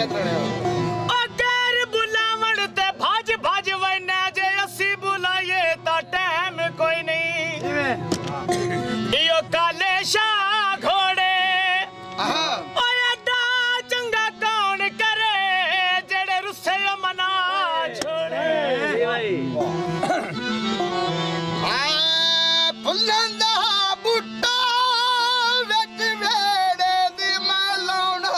अगर बुलावण ते भाज भाज वैना जे असी बुलाए ता टाइम कोई नहीं यो काले शाह घोड़े ओए अड्डा चंगा कौन करे जेड़े रुस्से मना छोड़े फुल्लां दा बूटा विच वेड़े दी मैं लाउणा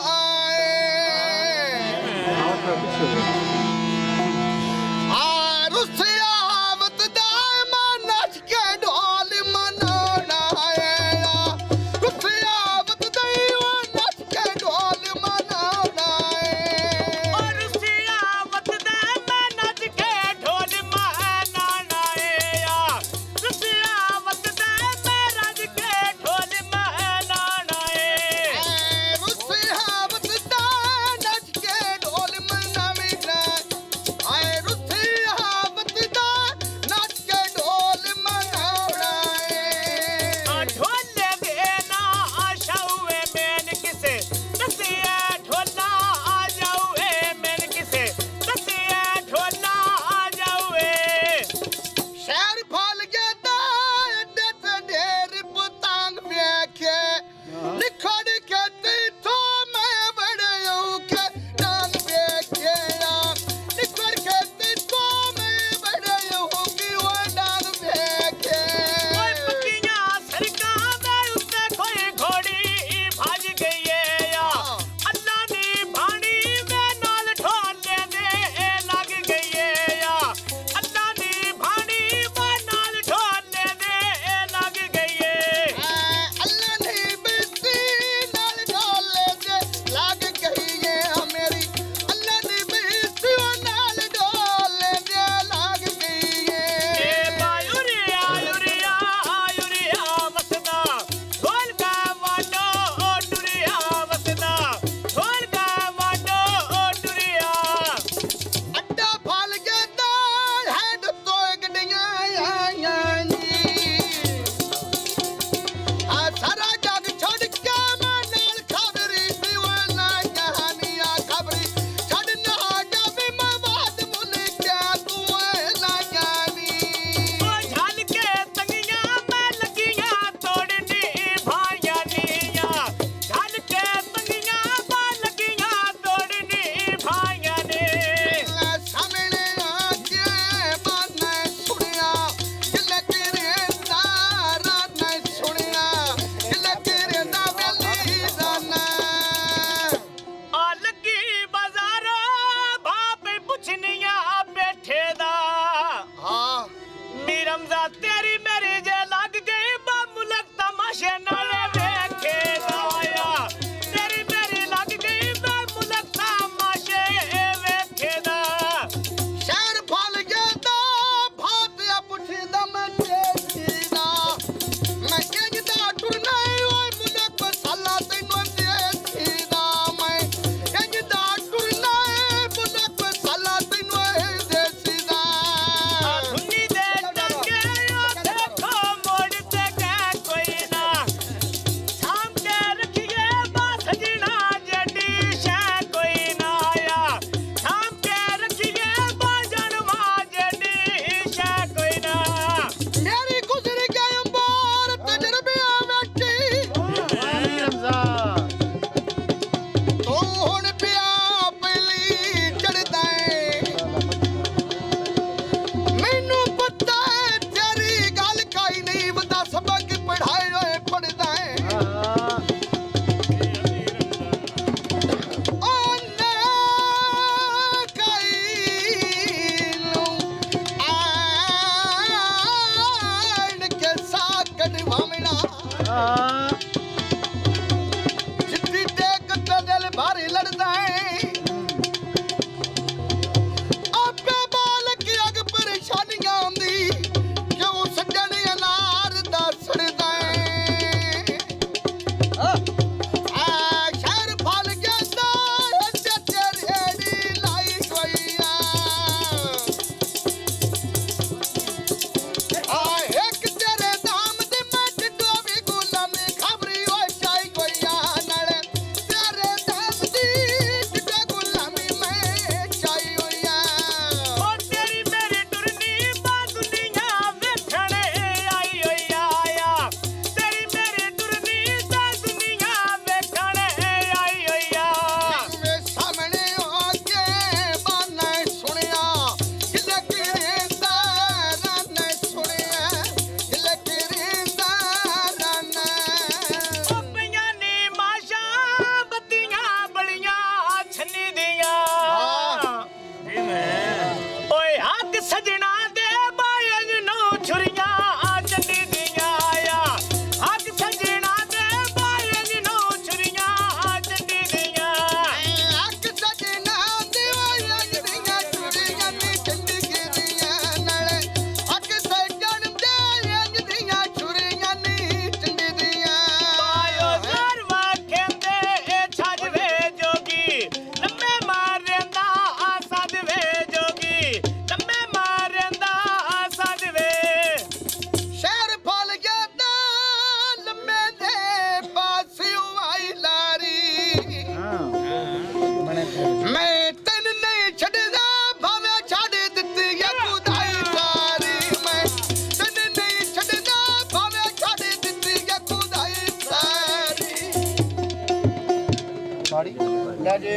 रुसिया आवत दा मैं नच के ढोल मनाउणा रुसिया आवत दा मैं नच के ढोल मनाउणा और रुसिया आवत दा मैं नच के ढोल मनाउणा रुसिया आवत दा मैं रज के ढोल मनाउणा रुसिया आवत दा नच के ढोल मनाउणा रुसिया आवत दा नच के ढोल मनाउणा ढोले देना आशाऊए मैन किसे दसिया ढोला आ जाऊए मैन किसे दसिया ढोला आ जाऊए शहर फल गया एडे ते ढेर पतंग वेखे निखड़ के तीथों मैं बड़े औखे डांग वेखे निखड़ के तीथों मैं बड़े औखी वो डांग वेखे कोई पक्कियां सरकां दे उत्ते कोई घोड़ी भाज गई है या अल्लाह दी भाणी में नाल ढोले दे लग गई है या अल्लाह दी भाणी में नाल ढोले दे लग गई है अल्लाह ने बिस्ती नाल ढोले दे लग गई है मेरी अल्लाह ने बिस्ती नाल ढोले दे लग गई है यूरिया यूरिया यूरिया वसदा ढोल का वाडो टुरिया वसदा ढोल का वाडो टुरिया अड्डा फल गया हैड तो गड्डियां आईयां नी सारा जग छोड़ के मैं नाल खबरी दीवाना कहानियां खबरी छड़ना डबी मैं बात मुल के तू ला जानी ओ झल के तंगियां मैं लगियां तोड़नी भाइयां निया झल के तंगियां मैं लगियां तोड़नी भाइयां ने सामने आके बाने सुनिया किले तेरे तारा ने सुनिया किले तेरे दा वेली दाना आ लगी बाजारो बाप पुछनिया बैठे दा हाँ मीरमजा तेरी मेरी जे लग गई बा मुलक तमाशे नाले वेखे दाया तेरी मेरी लग गई बा मुलक तमाशे वेखे दा शहर फल गया भातिया पुठी दा मैं देखीदा मैं कहदा टुरना ओए मुलक साला तैनू देखीदा मैं कहदा टुरना मुलक साला तैनू देखीदा धुनी दे टंगे ओ देखो मोड़ ते कै कोई ना शाम के रखिए बा सजना जडी शै कोई ना आया शाम के रखिए बा जनवा जडी शै कोई ना मेरी गुजर गई बार तजरबे बैठी तू हुण पिया पहली चढ़दा मैनू पता है तेरी गल काई नहीं बता सबक पढ़ाए होए पढ़दा ओ ना काई लूं आन के साकड़ वामना